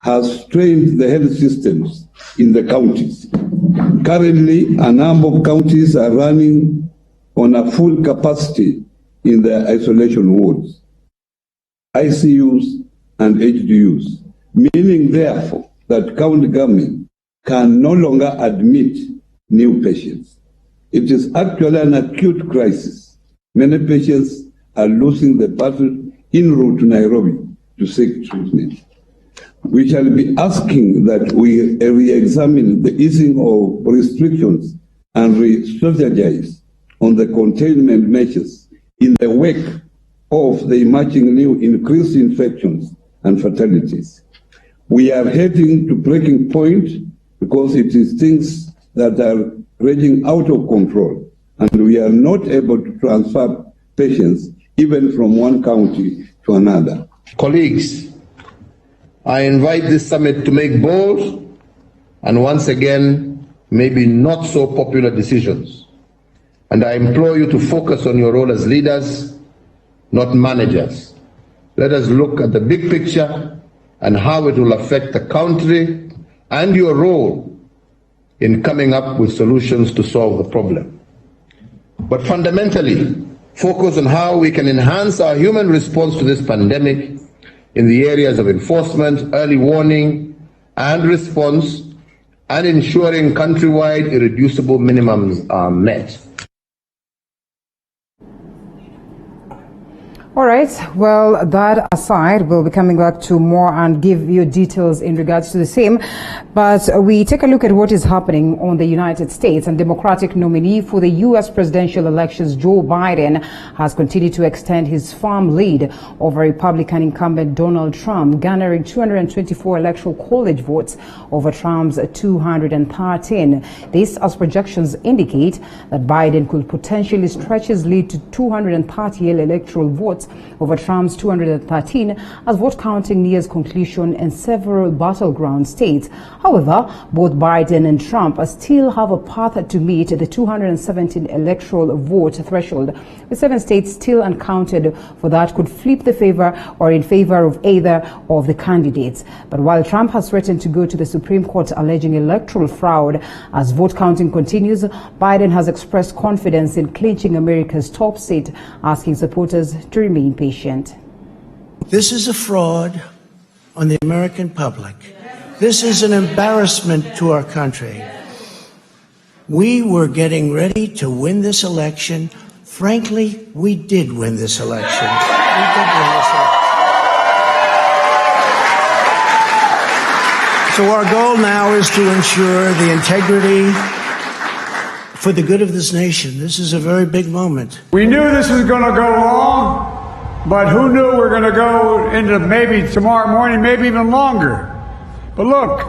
has strained the health systems in the counties. Currently, a number of counties are running on a full capacity in their isolation wards, ICUs and HDUs, meaning therefore that county government can no longer admit new patients. It is actually an acute crisis. Many patients are losing the battle en route to Nairobi to seek treatment. We shall be asking that we re-examine the easing of restrictions and re-strategize on the containment measures in the wake of the emerging new increased infections and fatalities. We are heading to breaking point because it is things that are raging out of control, and we are not able to transfer patients even from one county to another. Colleagues, I invite this summit to make bold and once again maybe not so popular decisions. And I implore you to focus on your role as leaders, not managers. Let us look at the big picture and how it will affect the country and your role in coming up with solutions to solve the problem. But fundamentally, focus on how we can enhance our human response to this pandemic in the areas of enforcement, early warning, and response, and ensuring countrywide irreducible minimums are met. All right. Well, that aside, we'll be coming back to more and give you details in regards to the same. But we take a look at what is happening on the United States. And Democratic nominee for the U.S. presidential elections, Joe Biden, has continued to extend his firm lead over Republican incumbent Donald Trump, garnering 224 electoral college votes over Trump's 213. This, as projections indicate, that Biden could potentially stretch his lead to 238 electoral votes over Trump's 213 as vote counting nears conclusion in several battleground states. However, both Biden and Trump still have a path to meet the 217 electoral vote threshold, with 7 states still uncounted for that could flip the favor or in favor of either of the candidates. But while Trump has threatened to go to the Supreme Court alleging electoral fraud as vote counting continues, Biden has expressed confidence in clinching America's top seat, asking supporters to remain patient. This is a fraud on the American public. This is an embarrassment to our country. We were getting ready to win this election. Frankly, we did win this election. We did win this election. So our goal now is to ensure the integrity for the good of this nation. This is a very big moment. We knew this was going to go long. But who knew we were going to go into maybe tomorrow morning, maybe even longer. But look,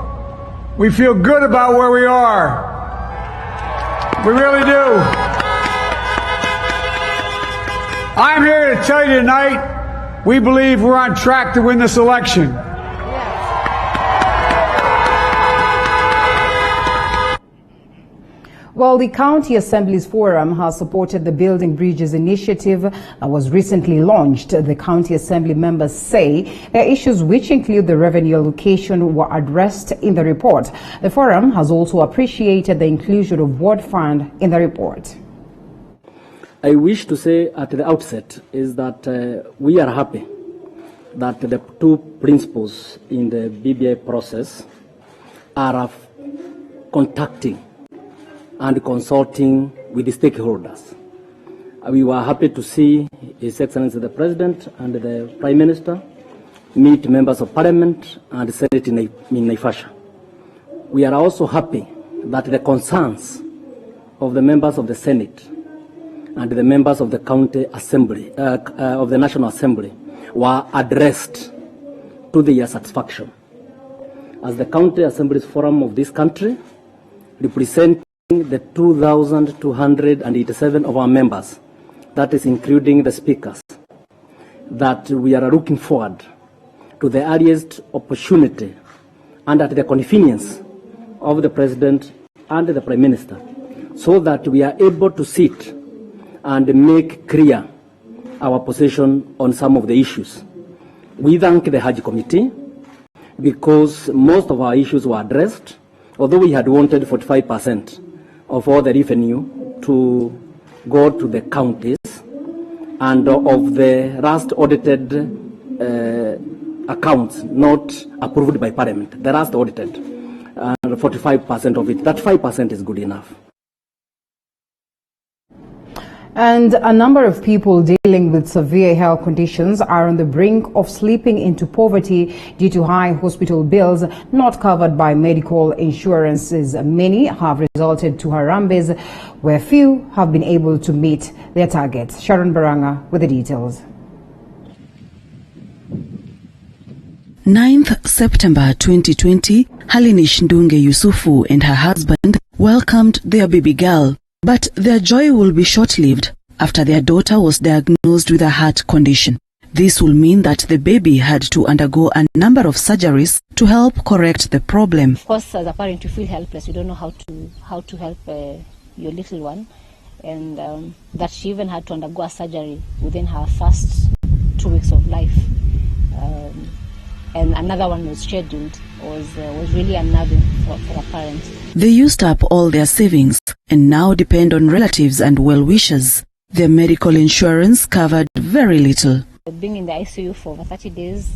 we feel good about where we are. We really do. I'm here to tell you tonight, we believe we're on track to win this election. Well, the County Assemblies Forum has supported the Building Bridges initiative that was recently launched. The County Assembly members say their issues, which include the revenue allocation, were addressed in the report. The forum has also appreciated the inclusion of Ward Fund in the report. I wish to say at the outset is that we are happy that the 2 principles in the BBI process are contacting and consulting with the stakeholders. We were happy to see His Excellency the President and the Prime Minister meet members of Parliament and the Senate in Naivasha. We are also happy that the concerns of the members of the Senate and the members of the County Assembly, of the National Assembly, were addressed to their satisfaction. As the County Assemblies Forum of this country, representing the 2,287 of our members, that is including the speakers, that we are looking forward to the earliest opportunity and at the convenience of the President and the Prime Minister, so that we are able to sit and make clear our position on some of the issues. We thank the Hajj Committee because most of our issues were addressed, although we had wanted 45% of all the revenue to go to the counties, and of the last audited accounts not approved by Parliament, the last audited, 45% of it, that 5% is good enough. And a number of people dealing with severe health conditions are on the brink of slipping into poverty due to high hospital bills not covered by medical insurances. Many have resulted to harambes where few have been able to meet their targets. Sharon Baranga with the details. 9th September 2020, Halinish Ndunge Yusufu and her husband welcomed their baby girl. But their joy will be short-lived after their daughter was diagnosed with a heart condition. This will mean that the baby had to undergo a number of surgeries to help correct the problem. Of course, as a parent, you feel helpless. You don't know how to help your little one, and that she even had to undergo a surgery within her first 2 weeks of life. And another one was scheduled, was really unnerving for a parent. They used up all their savings and now depend on relatives and well-wishers. Their medical insurance covered very little. Being in the ICU for over 30 days,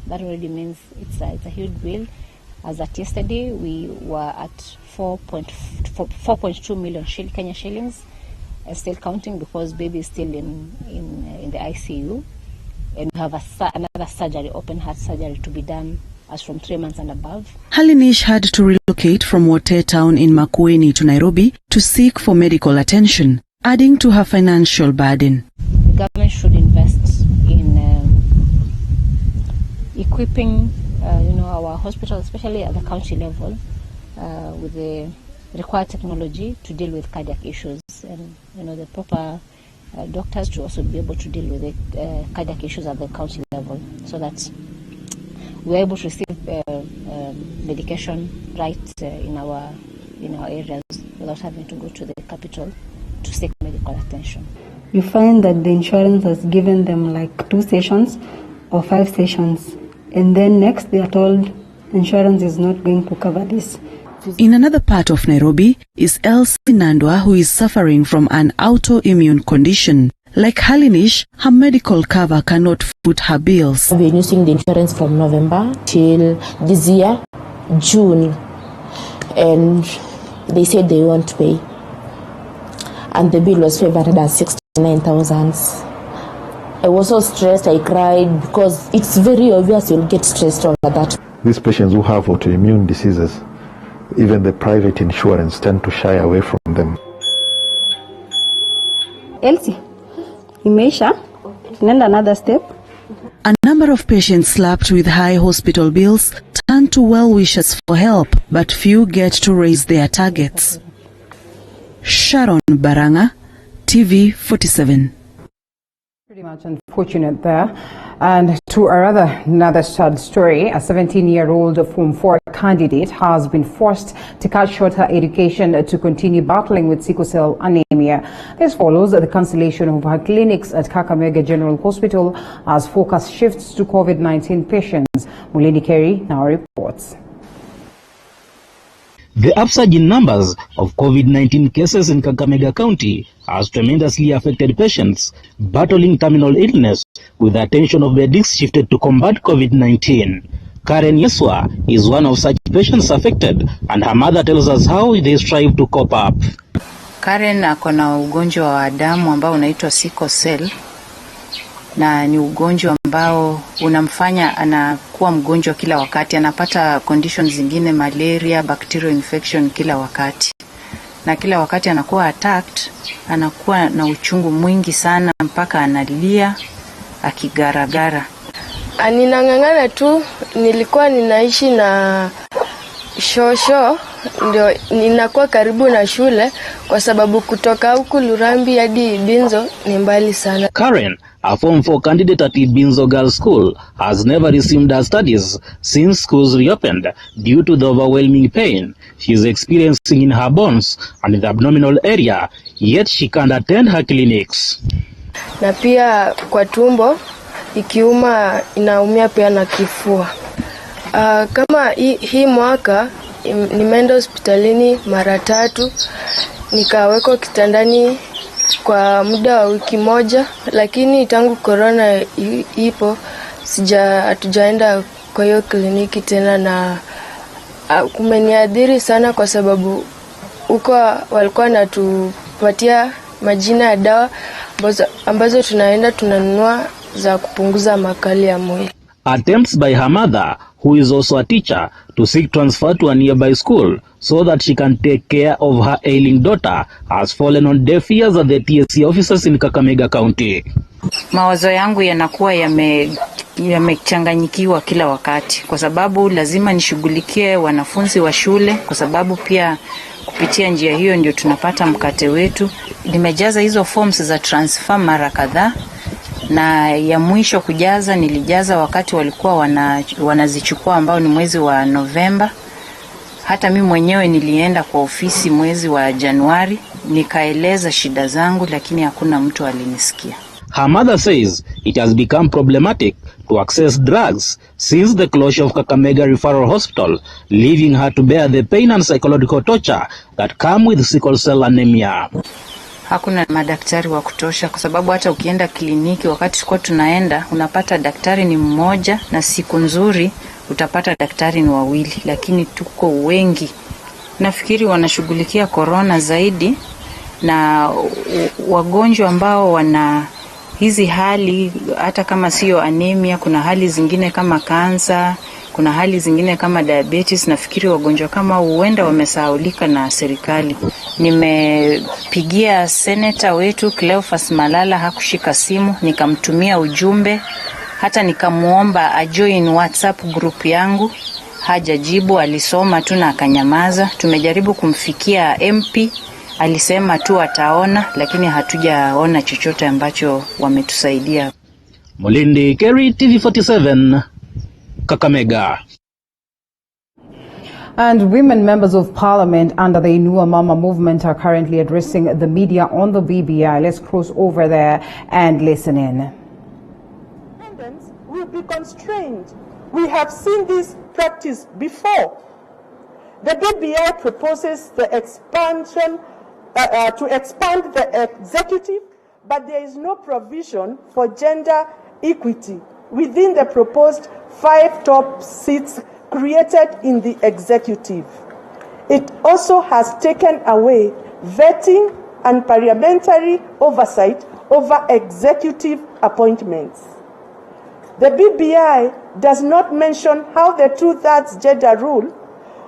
that already means it's a huge bill. As at yesterday, we were at 4.2 million Kenya shillings, still counting because baby is still in the ICU. And we have another surgery, open heart surgery, to be done as from 3 months and above. Halinish had to relocate from Wote town in Makueni to Nairobi to seek for medical attention, adding to her financial burden. The government should invest in equipping our hospitals, especially at the county level, with the required technology to deal with cardiac issues, and the proper doctors to also be able to deal with the cardiac issues at the county level, so that we're able to receive medication right in our areas without having to go to the capital to seek medical attention. You find that the insurance has given them like 2 sessions or 5 sessions, and then next they are told insurance is not going to cover this. In another part of Nairobi is Elsie Nandwa, who is suffering from an autoimmune condition. Like Halinish, her medical cover cannot foot her bills. I've been using the insurance from November till this year, June, and they said they won't pay. And the bill was 569,000. I was so stressed, I cried, because it's very obvious you'll get stressed over that. These patients who have autoimmune diseases, even the private insurance tend to shy away from them. Elsie, Imesha, and another step. A number of patients slapped with high hospital bills turn to well-wishers for help, but few get to raise their targets. Sharon Baranga, TV 47. Pretty much unfortunate there. And to another sad story, a 17-year-old Form 4 candidate has been forced to cut short her education to continue battling with sickle cell anemia. This follows the cancellation of her clinics at Kakamega General Hospital as focus shifts to COVID-19 patients. Mulini Kerry now reports. The upsurge in numbers of COVID-19 cases in Kakamega County has tremendously affected patients battling terminal illness, with the attention of medics shifted to combat COVID-19. Karen Yeswa is one of such patients affected, and her mother tells us how they strive to cope up. Karen akona ugonjwa wa damu ambao unaitwa sickle cell, na ni ugonjwa ambao unamfanya anakuwa mgonjwa kila wakati, anapata conditions zingine, malaria, bacterial infection kila wakati, na kila wakati anakuwa attacked, anakuwa na uchungu mwingi sana mpaka analia akigaragara. Ninang'ang'ana tu, nilikuwa ninaishi na shosho, ndio ninakuwa karibu na shule kwa sababu kutoka huku Lurambi hadi Binzo ni mbali sana. Karen, a Form 4 candidate at Binzo Girls School, has never resumed her studies since schools reopened due to the overwhelming pain she is experiencing in her bones and the abdominal area, yet she can't attend her clinics. Na pia kwa tumbo ikiuma inaumia pia na kifua. Kama hii mwaka nimeenda hospitalini mara 3, nikawekwa kitandani kwa muda wa wiki moja, lakini tangu corona ipo hatujaenda kwa hiyo kliniki tena, na kumeniadhiri sana kwa sababu huko walikuwa wanatupatia majina ya dawa ambazo tunaenda tunanunua za kupunguza makali ya mwili. Attempts by her mother, who is also a teacher, to seek transfer to a nearby school so that she can take care of her ailing daughter has fallen on deaf ears at the TSC offices in Kakamega County. Mawazo yangu yanakuwa yamechanganyikiwa kila wakati, kwa sababu lazima nishughulikie wanafunzi wa shule, kwa sababu pia kupitia njia hiyo ndio tunapata mkate wetu. Nimejaza hizo forms za transfer mara kadhaa, na ya mwisho kujaza nilijaza wakati walikuwa wanazichukua ambao ni mwezi wa Novemba. Hata mimi mwenyewe nilienda kwa ofisi mwezi wa Januari nikaeleza shida zangu, lakini hakuna mtu alinisikia. Her mother says it has become problematic to access drugs since the closure of Kakamega Referral Hospital, leaving her to bear the pain and psychological torture that come with sickle cell anemia. Hakuna madaktari wa kutosha, kwa sababu hata ukienda kliniki wakati tulikuwa tunaenda unapata daktari ni mmoja, na siku nzuri utapata daktari ni 2, lakini tuko wengi. Nafikiri wanashughulikia corona zaidi, na wagonjwa ambao wana hizi hali, hata kama sio anemia, kuna hali zingine kama kansa, kuna hali zingine kama diabetes. Nafikiri wagonjwa kama huenda wamesahaulika na serikali. Nimepigia senator wetu Cleophas Malala, hakushika simu. Nikamtumia ujumbe, hata nikamuomba ajoin WhatsApp group yangu, hajajibu. Alisoma tu na akanyamaza. Tumejaribu kumfikia MP, alisema tu ataona, lakini hatujaona chochote ambacho wametusaidia. Molindi Kerry, TV47, Kakamega. And women members of parliament under the Inua Mama movement are currently addressing the media on the BBI. Let's cross over there and listen in. Independence will be constrained. We have seen this practice before. The BBI proposes the expansion to expand the executive, but there is no provision for gender equity within the proposed 5 top seats created in the executive. It also has taken away vetting and parliamentary oversight over executive appointments. The BBI does not mention how the 2/3 gender rule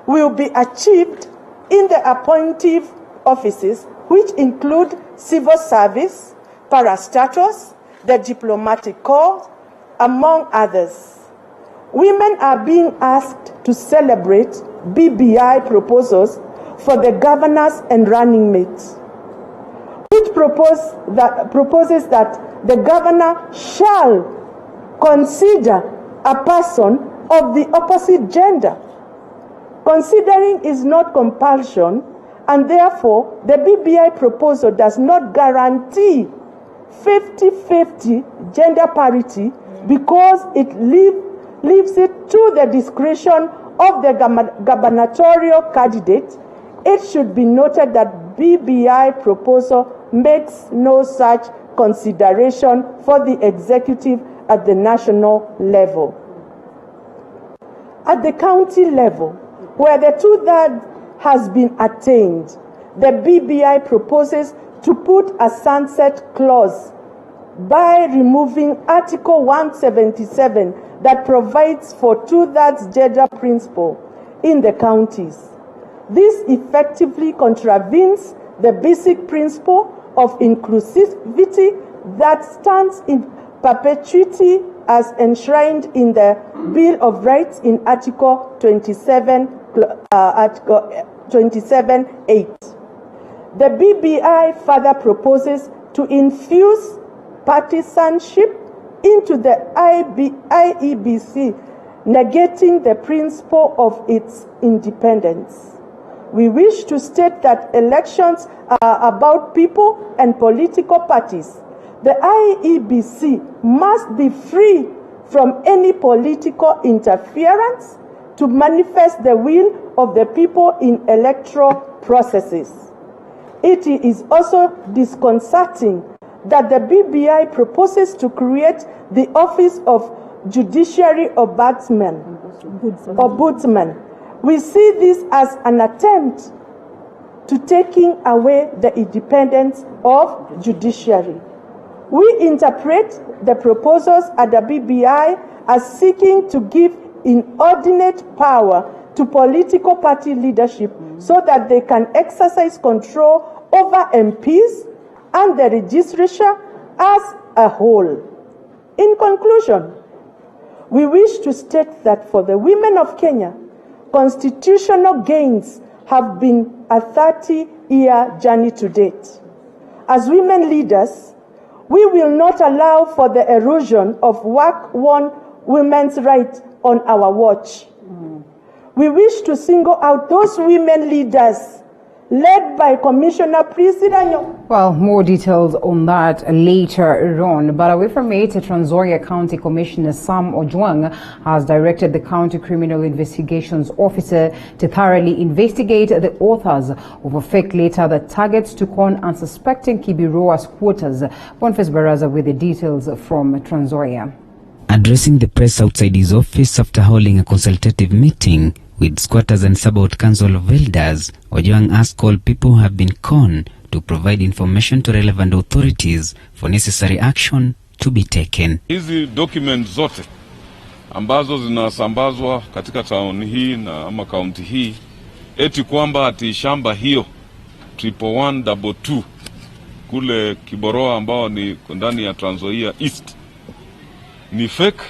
will be achieved in the appointive offices, which include civil service, parastatus, the diplomatic corps, among others. Women are being asked to celebrate BBI proposals for the governors and running mates, which proposes that the governor shall consider a person of the opposite gender. Considering is not compulsion, and therefore the BBI proposal does not guarantee 50-50 gender parity because it leaves it to the discretion of the gubernatorial candidate. It should be noted that BBI proposal makes no such consideration for the executive at the national level. At the county level, where the 2/3 has been attained, the BBI proposes to put a sunset clause by removing Article 177 that provides for 2/3 gender principle in the counties. This effectively contravenes the basic principle of inclusivity that stands in perpetuity as enshrined in the Bill of Rights in Article 27(8). The BBI further proposes to infuse partisanship into the IEBC, negating the principle of its independence. We wish to state that elections are about people and political parties. The IEBC must be free from any political interference, to manifest the will of the people in electoral processes. It is also disconcerting that the BBI proposes to create the office of Judiciary Ombudsman. We see this as an attempt to taking away the independence of judiciary. We interpret the proposals at the BBI as seeking to give inordinate power to political party leadership so that they can exercise control over MPs and the legislature as a whole. In conclusion, we wish to state that for the women of Kenya, constitutional gains have been a 30-year journey to date. As women leaders, we will not allow for the erosion of work-won women's rights on our watch. We wish to single out those women leaders led by Commissioner Prisidanyo. Well, more details on that later on. But away from it, Trans Nzoia County Commissioner Sam Ojwang has directed the County Criminal Investigations Officer to thoroughly investigate the authors of a fake letter that targets to con unsuspecting Kibiroa squatters. Boniface Baraza with the details from Trans Nzoia. Addressing the press outside his office after holding a consultative meeting with squatters and Sabot Council of Elders, Ojwang asked all people who have been conned to provide information to relevant authorities for necessary action to be taken. Hizi documents zote ambazo zinasambazwa katika town hii na ama county hii eti kwamba ati shamba hiyo 11122 kule Kiboroa ambao ni ndani ya Trans Nzoia East ni fake,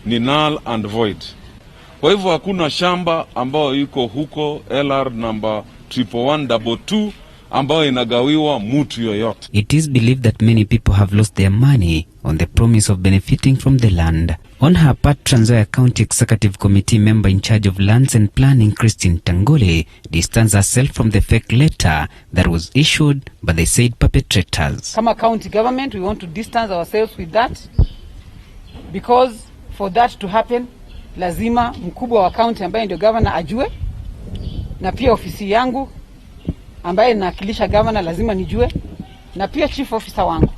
ni null and void. Kwa hivyo hakuna shamba ambayo iko huko LR number 11122 ambayo inagawiwa mtu yoyote. It is believed that many people have lost their money on the promise of benefiting from the land. On her part, Trans Nzoia County Executive Committee member in charge of lands and planning, Christine Tangole, distanced herself from the fake letter that was issued by the said perpetrators. Kama county government, we want to distance ourselves with that, because for that to happen, lazima mkubwa wa county ambaye ndio governor ajue, na pia ofisi yangu ambaye nawakilisha governor lazima nijue, na pia chief officer wangu.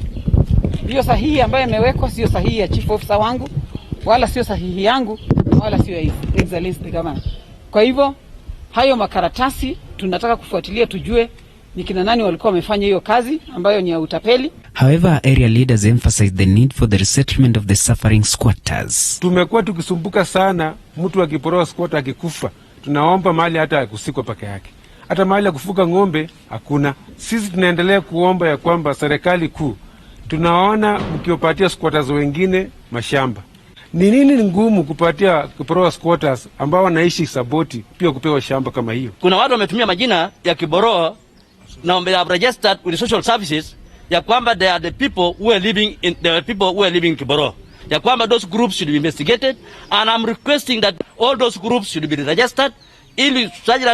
Hiyo sahihi ambayo imewekwa sio sahihi ya chief officer wangu, wala sio sahihi yangu, wala sio ya excellency the governor. Kwa hivyo hayo makaratasi tunataka kufuatilia tujue ni kina nani walikuwa wamefanya hiyo kazi ambayo ni ya utapeli. However, area leaders emphasized the need for the resettlement of the suffering squatters. Tumekuwa tukisumbuka sana, mtu akiporoa squatter akikufa, tunaomba mahali hata kusikwa peke yake. Hata mahali ya kufuga ng'ombe hakuna. Sisi tunaendelea kuomba ya kwamba serikali kuu, tunaona mkiopatia squatters wengine mashamba. Ni nini ngumu kupatia Kiboroa squatters ambao wanaishi Saboti pia kupewa shamba kama hiyo? Kuna watu wametumia majina ya Kiboroa na they have registered with the social services ya kwamba they are the people who are living in Kiboroa. Ya kwamba those groups should be investigated, and I'm requesting that all those groups should be registered ili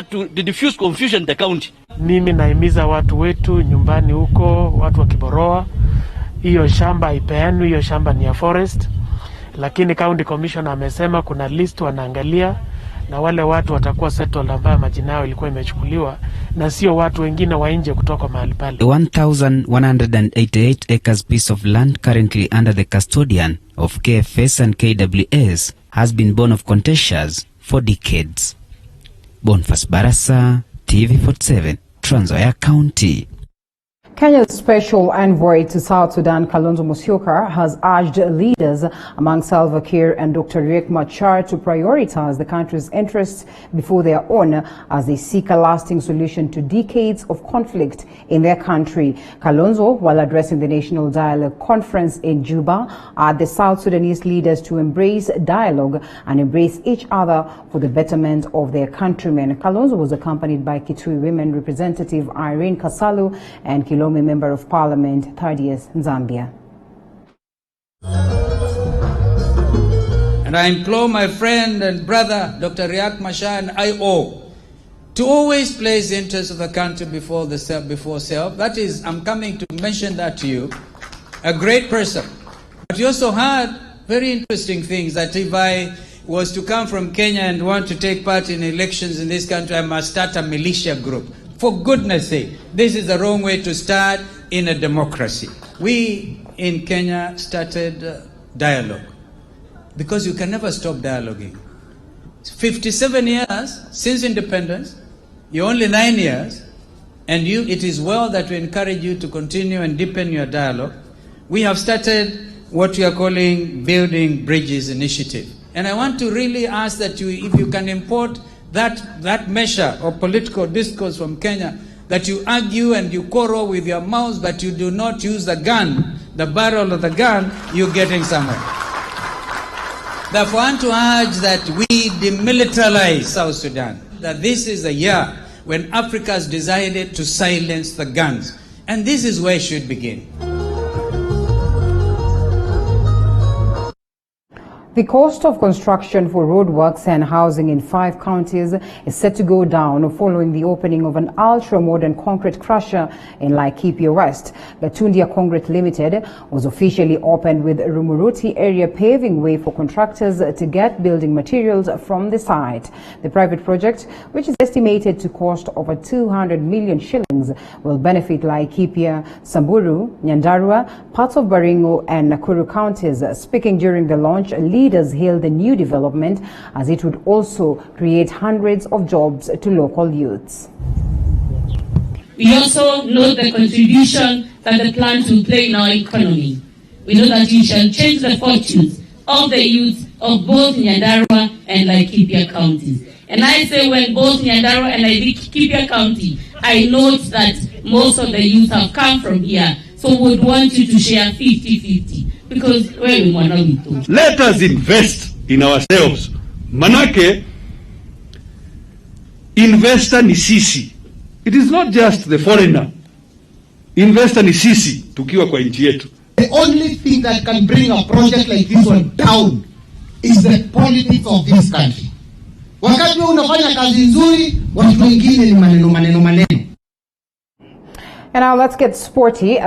to diffuse confusion in the county. Mimi naimiza watu wetu nyumbani huko, watu wa Kiboroa, hiyo shamba ipeanwe, hiyo shamba ni ya forest. Lakini county commissioner amesema kuna list wanaangalia na wale watu watakuwa settled ambao majina yao ilikuwa imechukuliwa na sio watu wengine wa nje kutoka mahali pale. 1188 acres piece of land currently under the custodian of KFS and KWS has been born of contentious for decades. Boniface Barasa, TV47, Trans Nzoia County. Kenya's Special Envoy to South Sudan, Kalonzo Musyoka, has urged leaders among Salva Kiir and Dr. Riek Machar to prioritize the country's interests before their own as they seek a lasting solution to decades of conflict in their country. Kalonzo, while addressing the National Dialogue Conference in Juba, urged the South Sudanese leaders to embrace dialogue and embrace each other for the betterment of their countrymen. Kalonzo was accompanied by Kitui Women Representative Irene Kasalu and Kilomi Member of Parliament Thaddeus Nzambia. And I implore my friend and brother Dr. Riek Machar and IO to always place the interests of the country before self. That is, I'm coming to mention that to you. A great person. But you also had very interesting things that if I was to come from Kenya and want to take part in elections in this country, I must start a militia group. For goodness sake, this is the wrong way to start in a democracy. We in Kenya started dialogue, because you can never stop dialoguing. 57 years since independence, you're only 9 years, and it is well that we encourage you to continue and deepen your dialogue. We have started what we are calling Building Bridges Initiative. And I want to really ask that if you can import that measure of political discourse from Kenya, that you argue and you quarrel with your mouths, but you do not use the gun, the barrel of the gun, you're getting somewhere. Therefore, I want to urge that we demilitarize South Sudan, that this is a year when Africa has decided to silence the guns. And this is where it should begin. The cost of construction for roadworks and housing in 5 counties is set to go down following the opening of an ultra-modern concrete crusher in Laikipia West. Gatundia Concrete Limited was officially opened, with Rumuruti area paving way for contractors to get building materials from the site. The private project, which is estimated to cost over 200 million shillings, will benefit Laikipia, Samburu, Nyandarua, parts of Baringo and Nakuru counties. Speaking during the launch, leaders hailed the new development as it would also create hundreds of jobs to local youths. We also know the contribution that the plant will play in our economy. We know that it shall change the fortunes of the youth of both Nyandarua and Laikipia counties. And I say, when both Nyandarua and Laikipia county, I note that most of the youth have come from here, so would want you to share 50-50. Because let us invest in ourselves. Manake, investor ni sisi. It is not just the foreigner. Investor ni sisi tukiwa kwa nchi yetu. The only thing that can bring a project like this one down is the politics of this country. Wakati unafanya kazi nzuri, watu wengine ni maneno. And now let's get sporty.